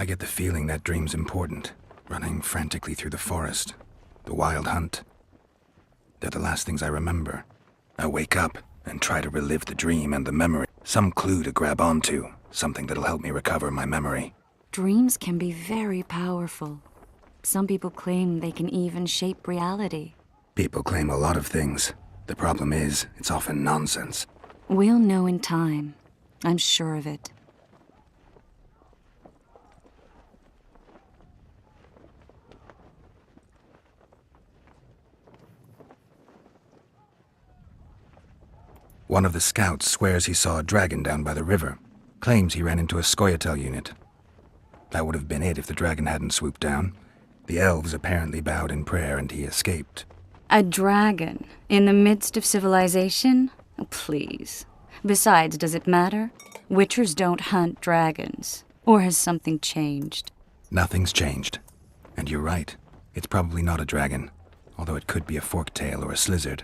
I get the feeling that dream's important. Running frantically through the forest. The wild hunt. They're the last things I remember. I wake up and try to relive the dream and the memory. Some clue to grab onto. Something that'll help me recover my memory. Dreams can be very powerful. Some people claim they can even shape reality. People claim a lot of things. The problem is, it's often nonsense. We'll know in time. I'm sure of it. One of the scouts swears he saw a dragon down by the river. Claims he ran into a Scoia'tael unit. That would have been it if the dragon hadn't swooped down. The elves apparently bowed in prayer and he escaped. A dragon? In the midst of civilization? Oh, please. Besides, does it matter? Witchers don't hunt dragons. Or has something changed? Nothing's changed. And you're right. It's probably not a dragon. Although it could be a forktail or a slizzard.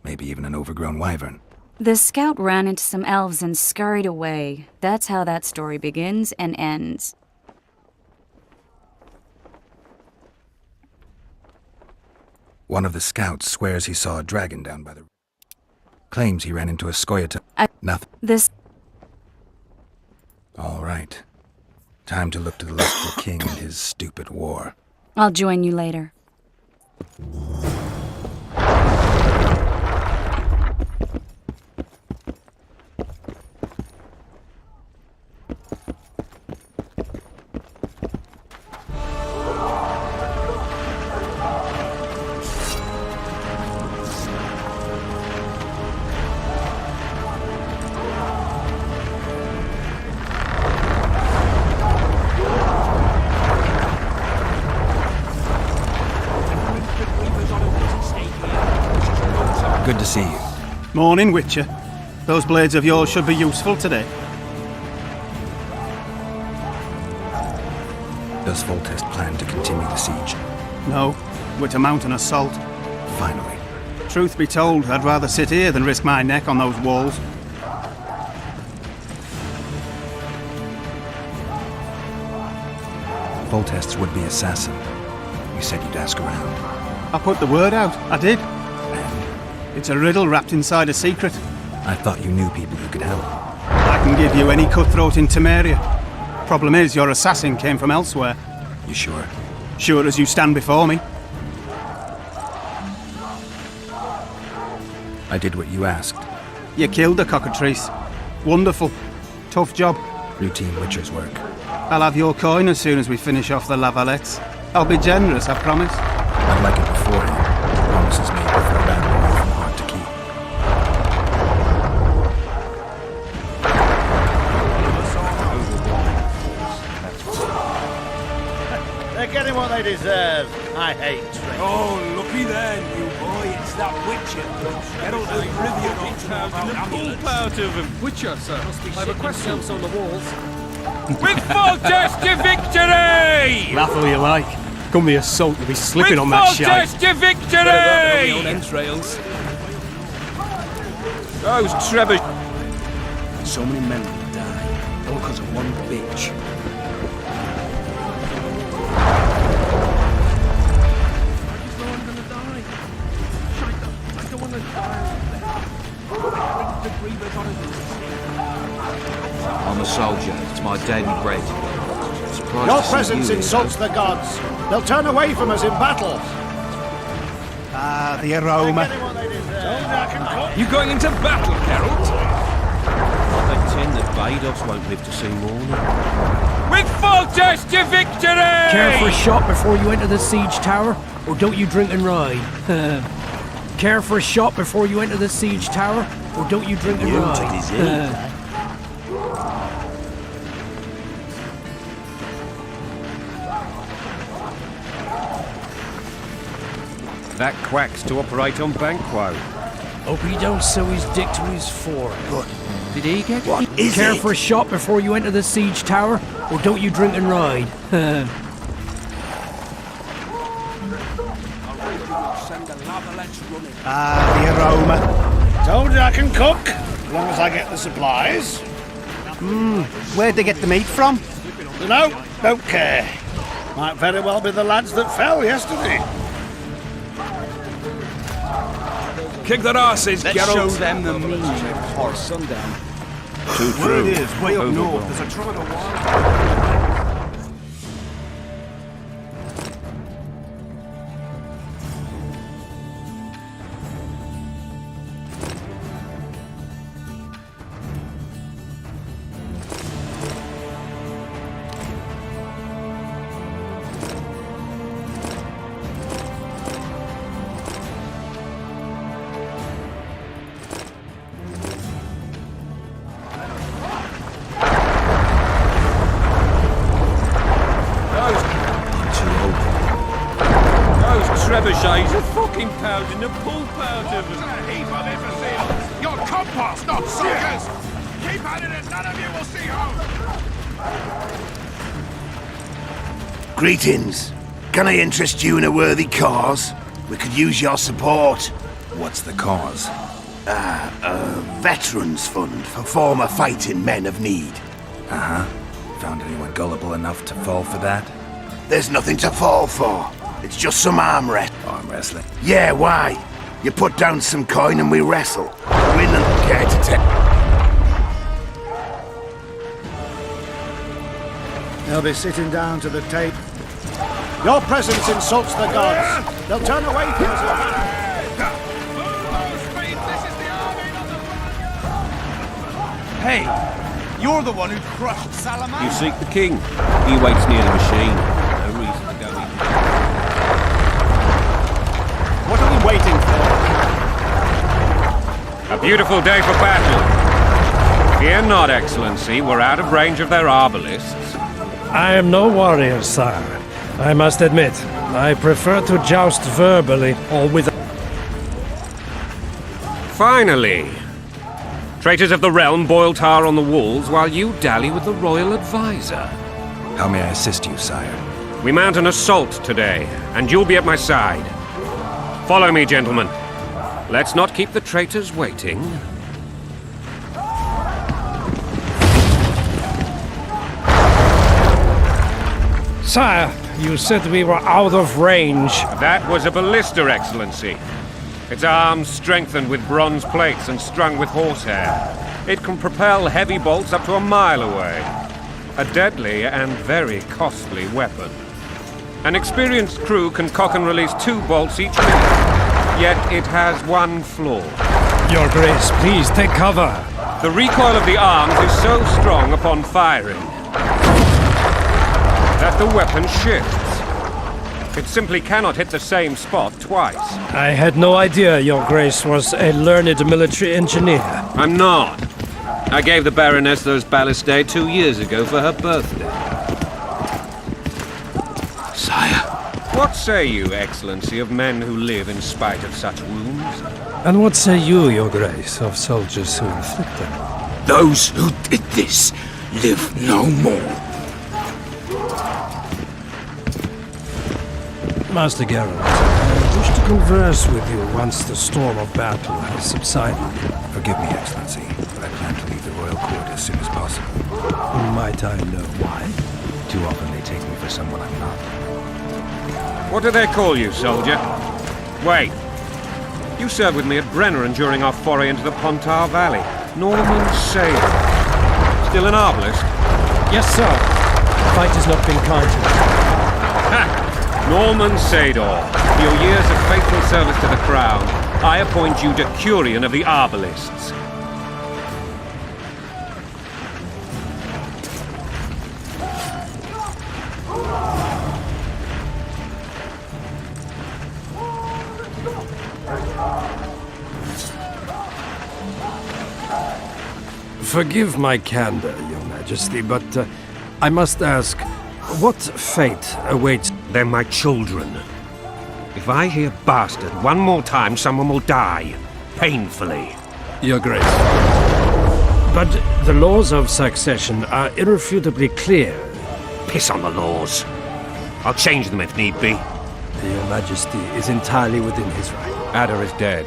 Maybe even an overgrown wyvern. The scout ran into some elves and scurried away. That's how that story begins and ends. One of the scouts swears he saw a dragon down by the... Claims he ran into a Scoia'tael... Nothing. All right. Time to look to the lustful king and his stupid war. I'll join you later. Good to see you. Morning, Witcher. Those blades of yours should be useful today. Does Foltest plan to continue the siege? No, we're to mount an assault. Finally. Truth be told, I'd rather sit here than risk my neck on those walls. Foltest's would-be assassin. You said you'd ask around. I put the word out. I did. It's a riddle wrapped inside a secret. I thought you knew people who could help. I can give you any cutthroat in Temeria. Problem is, your assassin came from elsewhere. You sure? Sure as you stand before me. I did what you asked. You killed the cockatrice. Wonderful. Tough job. Routine witcher's work. I'll have your coin as soon as we finish off the Lavalettes. I'll be generous, I promise. I'd like it beforehand. Promises made before battle are often hard to keep. They're getting what they deserve. I hate tricks. Oh, looky there, new boy. It's that Witcher. Geralt of Rivia don't know about amulets. Out of him. Witcher, sir. I have a question. On the walls. With Foltest to victory! Laugh all you like. Come the assault, you'll be slipping on that shite. With Foltest to victory! Entrails. Those Trevor... So many men will die, all because of one bitch. I'm a soldier. It's my daily bread. Surprised Your to see presence you insults the gods. They'll turn away from us in battle. Ah, the aroma. You going into battle, Geralt? They tend that Vados won't live to see morning. With Foltest to victory! Care for a shot before you enter the siege tower, or don't you drink and ride? Care for a shot before you enter the siege tower, or don't you drink and ride? That quack's to operate on Banquo. Hope he don't sew his dick to his forehead. Did he get What is Care it? For a shot before you enter the siege tower, or don't you drink and ride? Ah, the aroma. Told you I can cook, as long as I get the supplies. Where'd they get the meat from? Dunno, Okay. Might very well be the lads that fell yesterday. Kick their asses, Let's Geralt. show them the meaning of horse sundown. Too Word true. is, way up Overwhelmed. north, there's a tribe of wild... Those trebuchets are fucking pounding the pulp out of them. Your compost, not soldiers! Keep at it and none of you will see home! Greetings. Can I interest you in a worthy cause? We could use your support. What's the cause? A veterans fund for former fighting men of need. Uh-huh. Found anyone gullible enough to fall for that? There's nothing to fall for. It's just some arm wrestling. Arm wrestling? Yeah, why? You put down some coin and we wrestle. Win and care to take. They'll be sitting down to the tape. Your presence insults the gods. They'll turn away from us. Hey, you're the one who crushed Salaman. You seek the king. He waits near the machine. No reason to go in. What are we waiting for? A beautiful day for battle. Fear not, Excellency. We're out of range of their arbalists. I am no warrior, sire. I must admit, I prefer to joust verbally or with... Finally! Traitors of the realm boil tar on the walls while you dally with the royal advisor. How may I assist you, sire? We mount an assault today, and you'll be at my side. Follow me, gentlemen. Let's not keep the traitors waiting. Sire, you said we were out of range. That was a ballista, Excellency. Its arms strengthened with bronze plates and strung with horsehair. It can propel heavy bolts up to a mile away. A deadly and very costly weapon. An experienced crew can cock and release 2 bolts each minute. Yet it has one flaw. Your Grace, please take cover. The recoil of the arms is so strong upon firing that the weapon shifts. It simply cannot hit the same spot twice. I had no idea Your Grace was a learned military engineer. I'm not. I gave the Baroness those ballistae 2 years ago for her birthday. Sire. What say you, Excellency, of men who live in spite of such wounds? And what say you, Your Grace, of soldiers who inflict them? Those who did this live no more. Master Geralt, I wish to converse with you once the storm of battle has subsided. Forgive me, Excellency, but I plan to leave the royal court as soon as possible. Might I know why? Too often they take me for someone I'm not. What do they call you, soldier? Wait. You served with me at Brenner and during our foray into the Pontar Valley. Norman Sador. Still an arbalist? Yes, sir. The fight has not been kind to me. Ha! Norman Sador. For your years of faithful service to the crown, I appoint you Decurion of the Arbalists. Forgive my candor, Your Majesty, but I must ask, what fate awaits? They're my children. If I hear bastard one more time, someone will die. Painfully. Your Grace. But the laws of succession are irrefutably clear. Piss on the laws. I'll change them if need be. Your Majesty is entirely within his right. Ada is dead.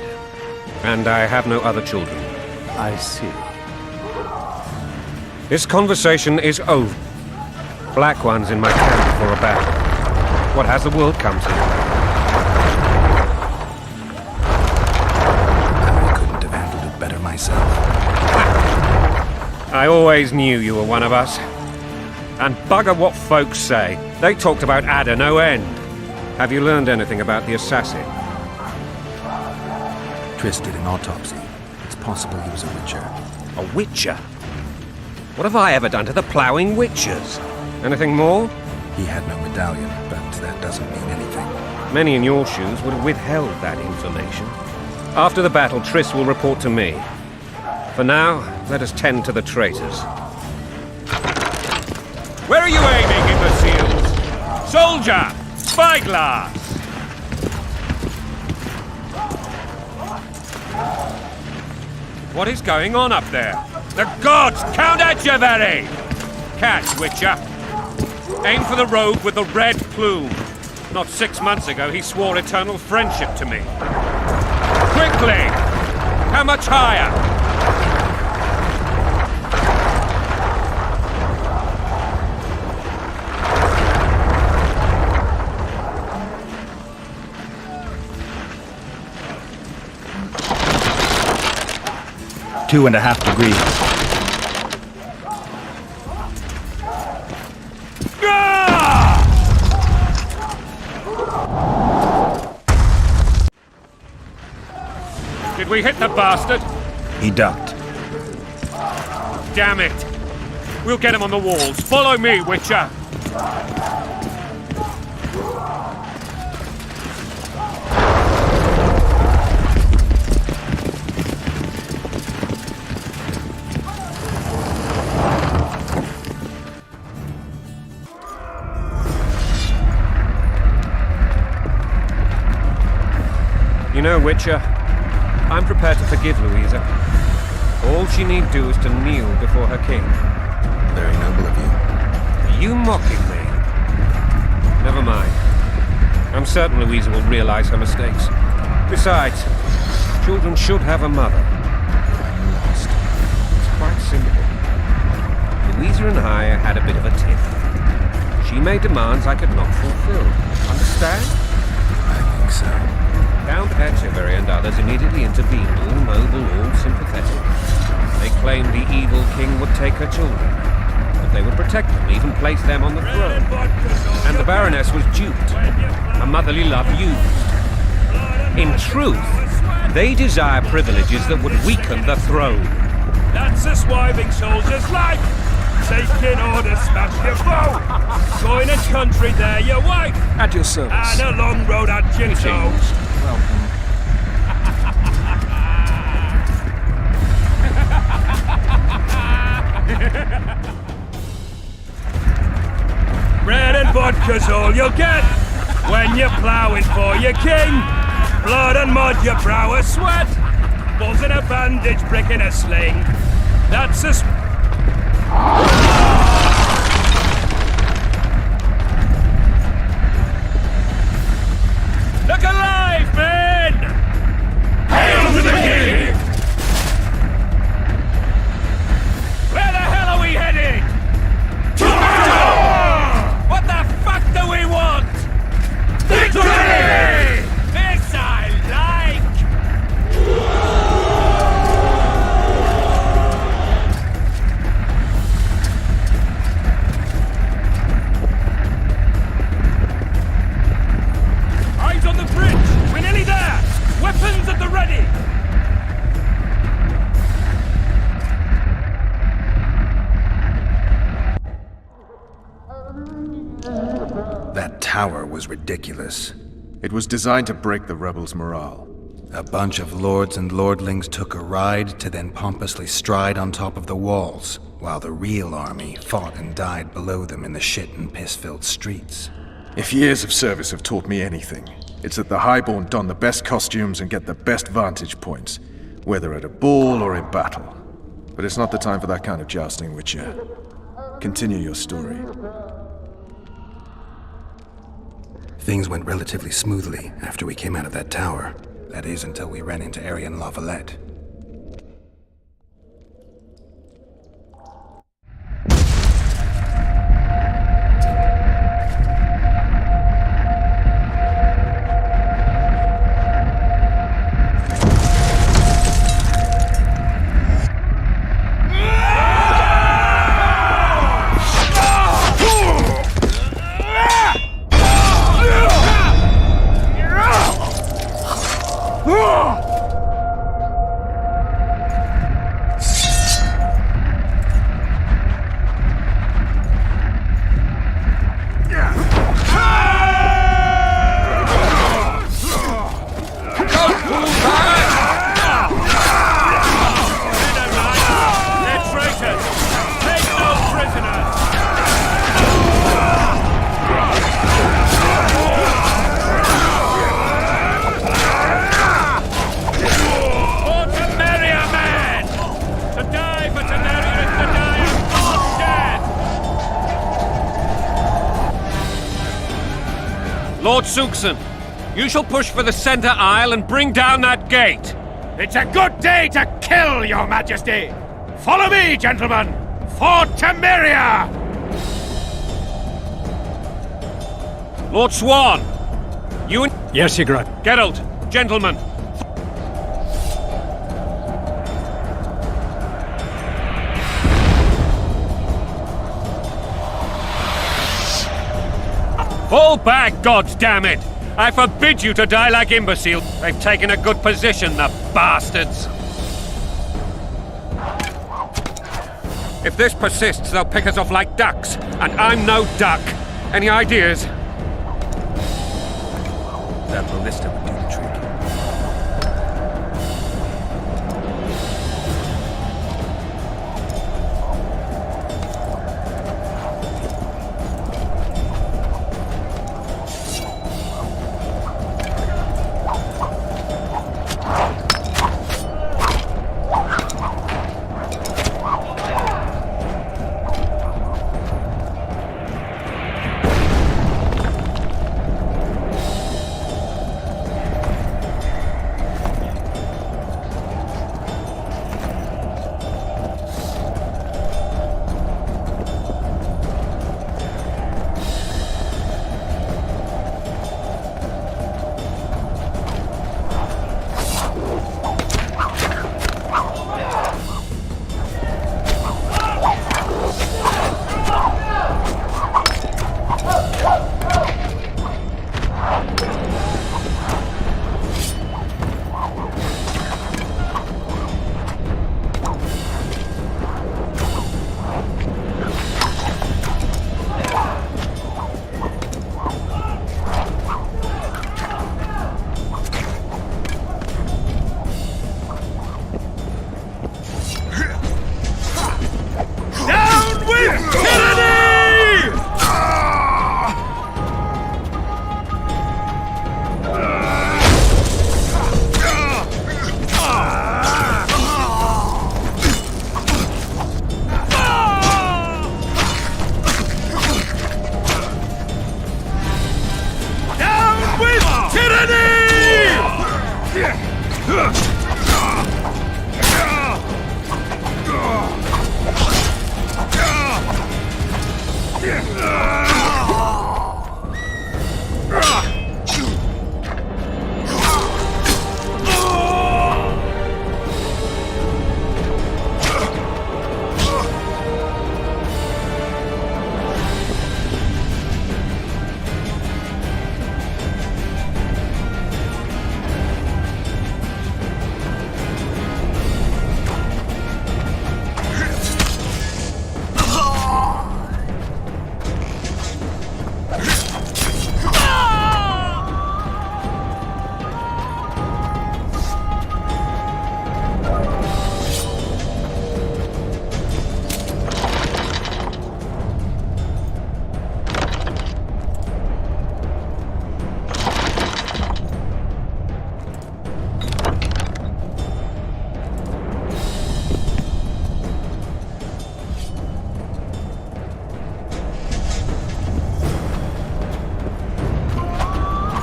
And I have no other children. I see. This conversation is over. Black Ones in my camp before a battle. What has the world come to? I couldn't have handled it better myself. I always knew you were one of us. And bugger what folks say. They talked about Ada no end. Have you learned anything about the assassin? Triss did an autopsy. It's possible he was a witcher. A witcher? What have I ever done to the ploughing witchers? Anything more? He had no medallion, but that doesn't mean anything. Many in your shoes would have withheld that information. After the battle, Triss will report to me. For now, let us tend to the traitors. Where are you aiming, imbeciles? Soldier! Spyglass! What is going on up there? The gods count at you, Very! Catch, Witcher. Aim for the rogue with the red plume. Not 6 months ago, he swore eternal friendship to me. Quickly! How much higher? Two and a half degrees. Did we hit the bastard? He ducked. Damn it! We'll get him on the walls. Follow me, Witcher! You know, Witcher, I'm prepared to forgive Louisa. All she need do is to kneel before her king. Very noble of you. Are you mocking me? Never mind. I'm certain Louisa will realize her mistakes. Besides, children should have a mother. It's quite simple. Louisa and I had a bit of a tiff. She made demands I could not fulfill. Understand? I think so. Count Etcheverry and others immediately intervened, all noble, all sympathetic. They claimed the evil king would take her children, but they would protect them, even place them on the throne. And the Baroness was duped, her motherly love used. In truth, they desire privileges that would weaken the throne. That's a swiving soldier's life! Taking orders, smash your foe! Going and country there, your wife! At your service. And a long road at your toes. Welcome. Bread and vodka's all you'll get when you're ploughing for your king. Blood and mud, your brow a sweat. Balls in a bandage, brick in a sling. That's a... Look alive, men! Hail to the king! Where the hell are we heading? What the fuck do we want? Victory! This I like! Eyes on the bridge! We're nearly there! Weapons at the ready! That tower was ridiculous. It was designed to break the rebels' morale. A bunch of lords and lordlings took a ride to then pompously stride on top of the walls, while the real army fought and died below them in the shit and piss-filled streets. If years of service have taught me anything, it's that the Highborn don the best costumes and get the best vantage points, whether at a ball or in battle. But it's not the time for that kind of jousting, Witcher. Continue your story. Things went relatively smoothly after we came out of that tower. That is, until we ran into Arian La Valette. Lord Suxon, you shall push for the center aisle and bring down that gate. It's a good day to kill, Your Majesty! Follow me, gentlemen! For Temeria! Lord Swan, you and... Yes, Your Grace. Geralt, gentlemen. Fall back, goddammit! I forbid you to die like imbeciles. They've taken a good position, the bastards. If this persists, they'll pick us off like ducks, and I'm no duck. Any ideas? That ballista would do the trick.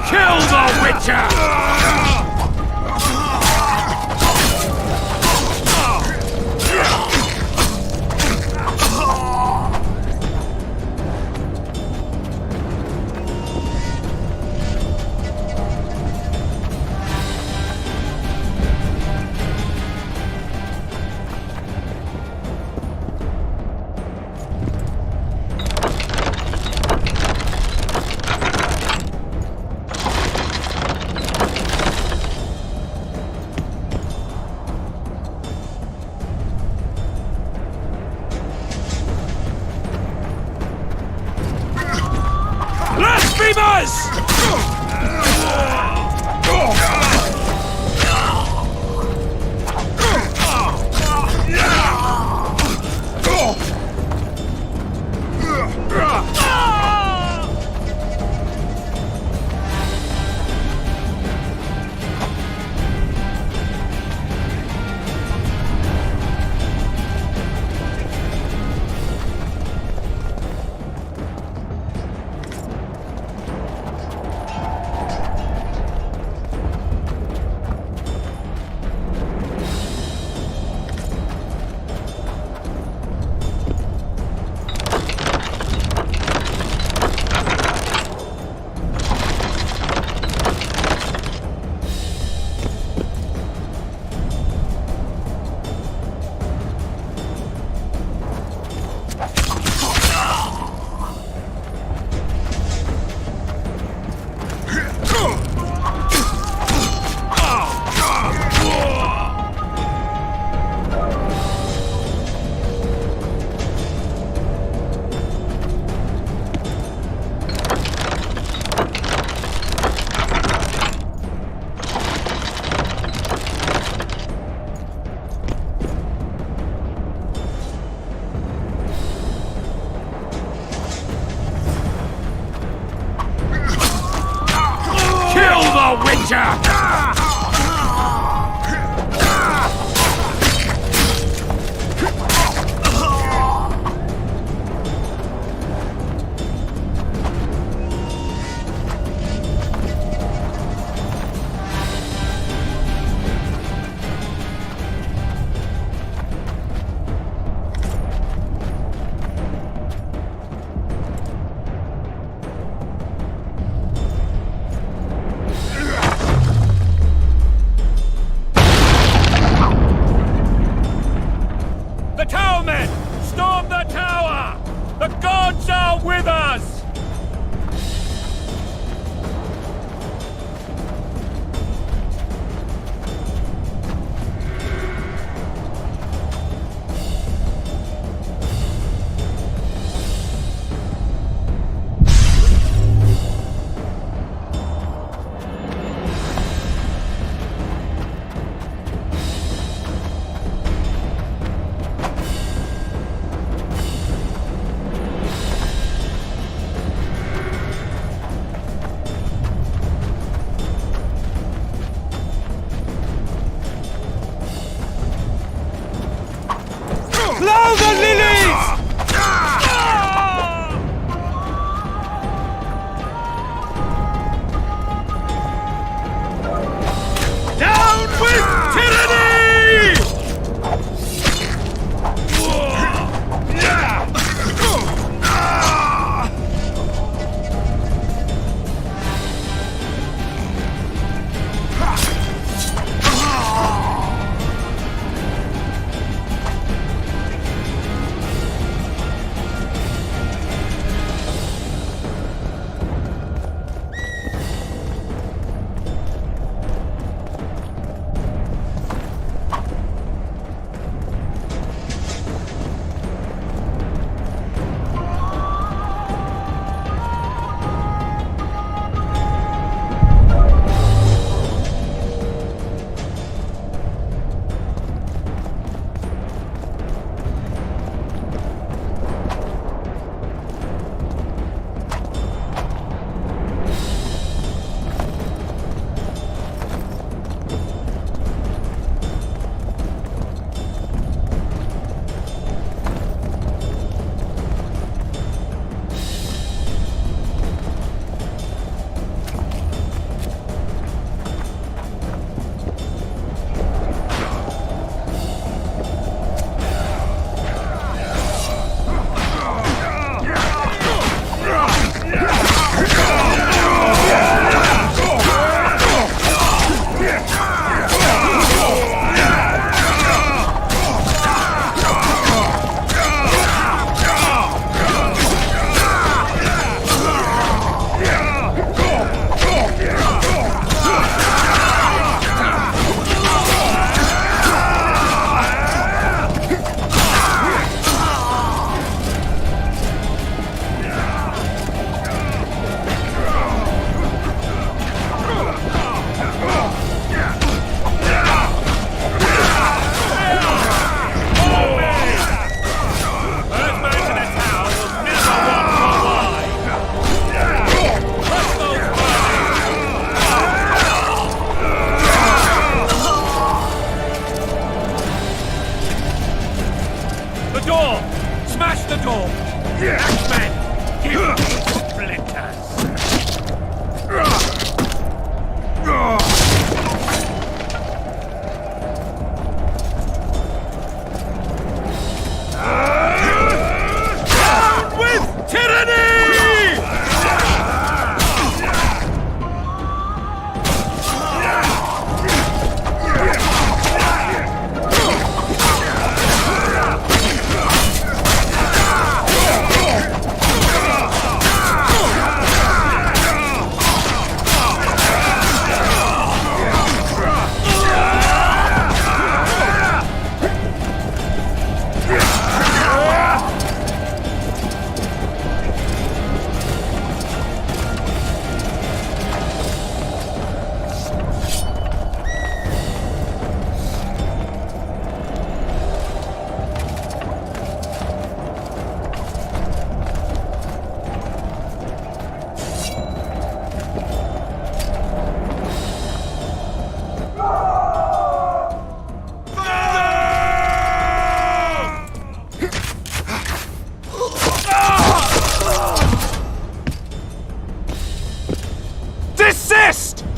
Kill the Witcher! soldier! The towermen! Storm the tower! The gods are with us! Blow the lilies! Down with tyranny!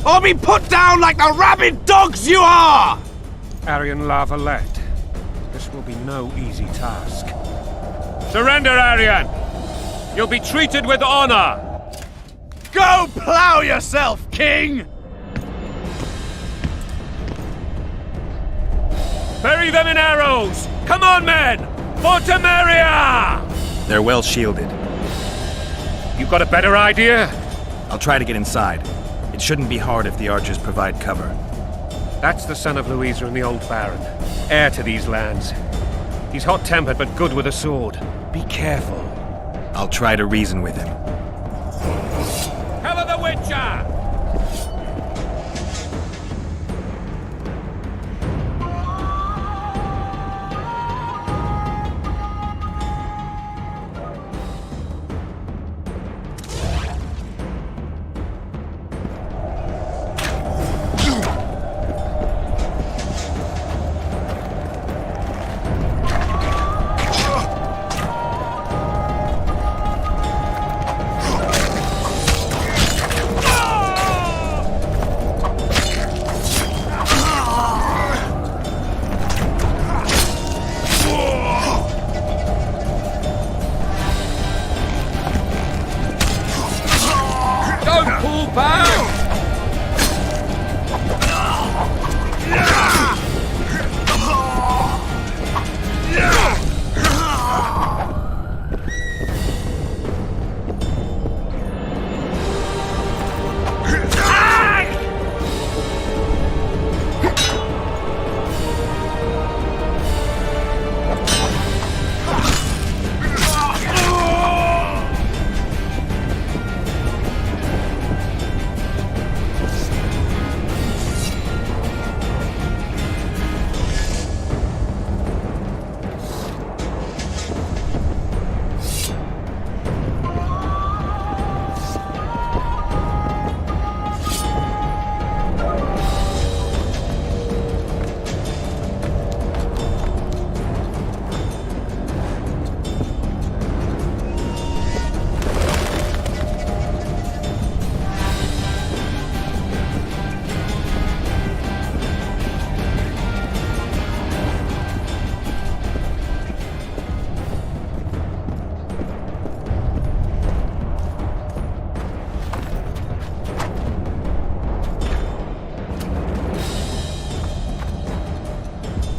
or be put down like the rabid dogs you are! Arian La Valette, this will be no easy task. Surrender, Arian! You'll be treated with honor! Go plough yourself, King! Bury them in arrows! Come on, men! For Temeria! They're well shielded. You got a better idea? I'll try to get inside. It shouldn't be hard if the archers provide cover. That's the son of Louisa and the old Baron, heir to these lands. He's hot-tempered but good with a sword. Be careful. I'll try to reason with him. Cover the Witcher!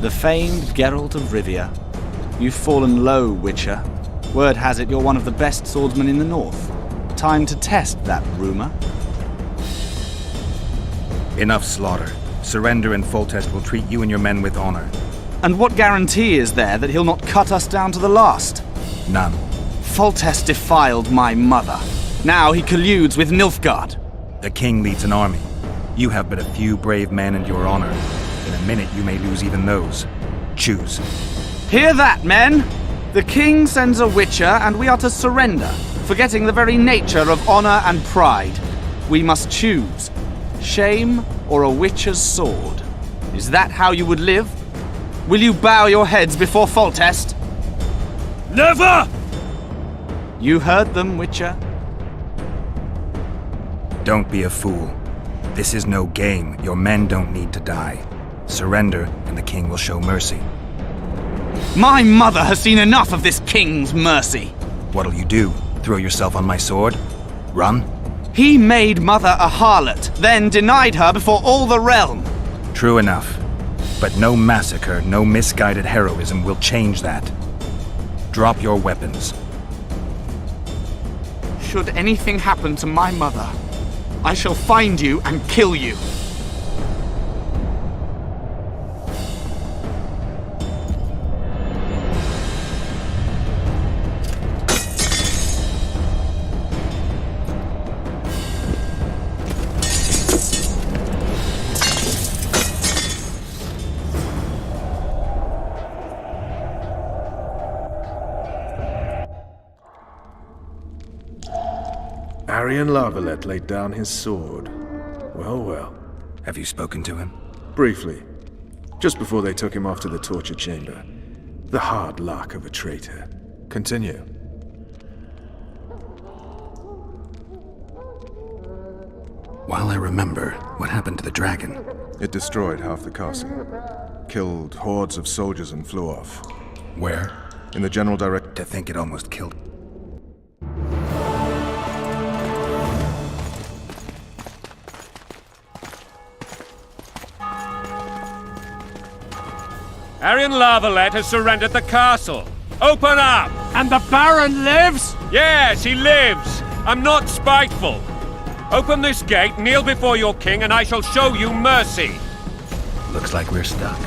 The famed Geralt of Rivia. You've fallen low, Witcher. Word has it you're one of the best swordsmen in the north. Time to test that rumor. Enough slaughter. Surrender and Foltest will treat you and your men with honor. And what guarantee is there that he'll not cut us down to the last? None. Foltest defiled my mother. Now he colludes with Nilfgaard. The king leads an army. You have but a few brave men and your honor. In a minute you may lose even those. Choose. Hear that, men! The king sends a witcher and we are to surrender, forgetting the very nature of honor and pride. We must choose. Shame or a witcher's sword. Is that how you would live? Will you bow your heads before Foltest? Never! You heard them, Witcher. Don't be a fool. This is no game. Your men don't need to die. Surrender, and the king will show mercy. My mother has seen enough of this king's mercy. What'll you do? Throw yourself on my sword? Run? He made mother a harlot, then denied her before all the realm. True enough. But no massacre, no misguided heroism will change that. Drop your weapons. Should anything happen to my mother, I shall find you and kill you. Arian La Valette laid down his sword. Well, well. Have you spoken to him? Briefly. Just before they took him off to the torture chamber. The hard luck of a traitor. Continue. While I remember, what happened to the dragon? It destroyed half the castle. Killed hordes of soldiers and flew off. Where? In the general direct. To think it almost killed. Arian Lavalette has surrendered the castle. Open up! And the Baron lives? Yes, he lives. I'm not spiteful. Open this gate, kneel before your king, and I shall show you mercy. Looks like we're stuck.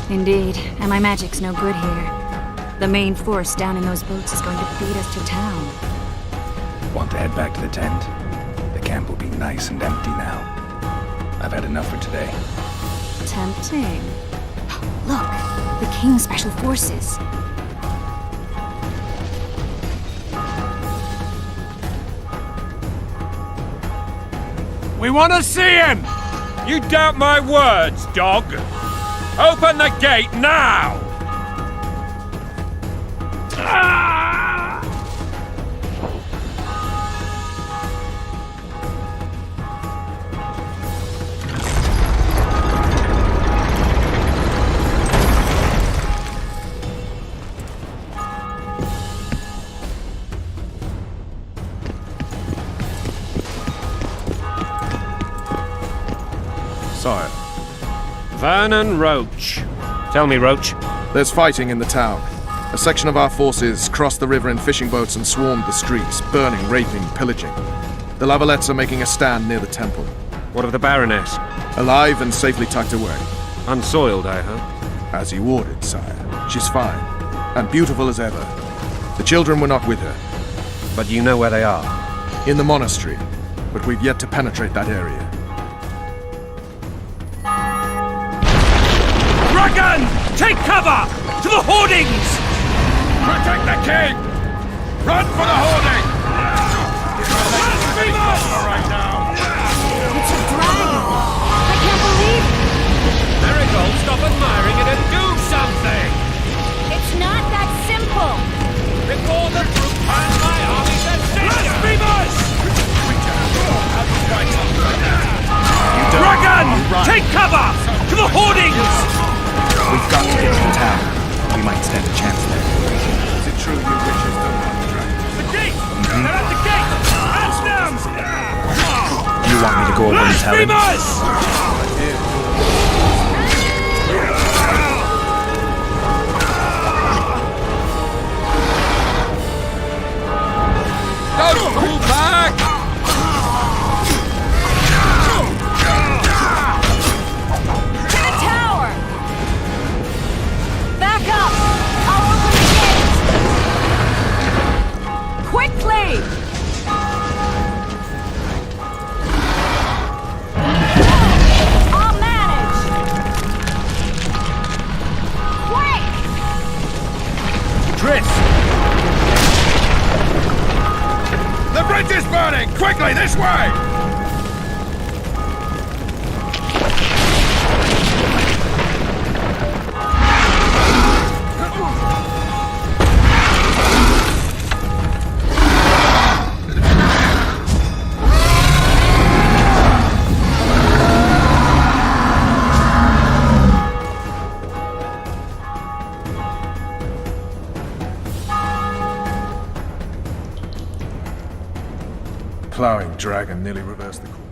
Indeed, and my magic's no good here. The main force down in those boats is going to feed us to town. Want to head back to the tent? The camp will be nice and empty now. I've had enough for today. Tempting. Look, the King's Special Forces. We want to see him! You doubt my words, dog? Open the gate now! Sire. Vernon Roach. Tell me, Roach. There's fighting in the town. A section of our forces crossed the river in fishing boats and swarmed the streets, burning, raping, pillaging. The Lavalettes are making a stand near the temple. What of the Baroness? Alive and safely tucked away. Unsoiled, I hope. As you ordered, sire. She's fine. And beautiful as ever. The children were not with her. But you know where they are? In the monastery. But we've yet to penetrate that area. Dragon! Take cover! To the hoardings! Protect the king! Run for the hoarding! Right now! It's a dragon! I can't believe it! Marigold, stop admiring it and do something! It's not that simple! Before the troop finds my army's attention! Beavers! Dragon! Take cover! To the hoardings! We've got to get to the town. We might stand a chance there. Is it true you witches don't want the dragon? The gate! They're at the gate! Hands down! You want me to go over and tell him? Don't pull back! To the tower! Back up! I'll open the gate! Quickly! I'll manage! Quick! Triss! The bridge is burning! Quickly, this way! Plowing dragon nearly reversed the course.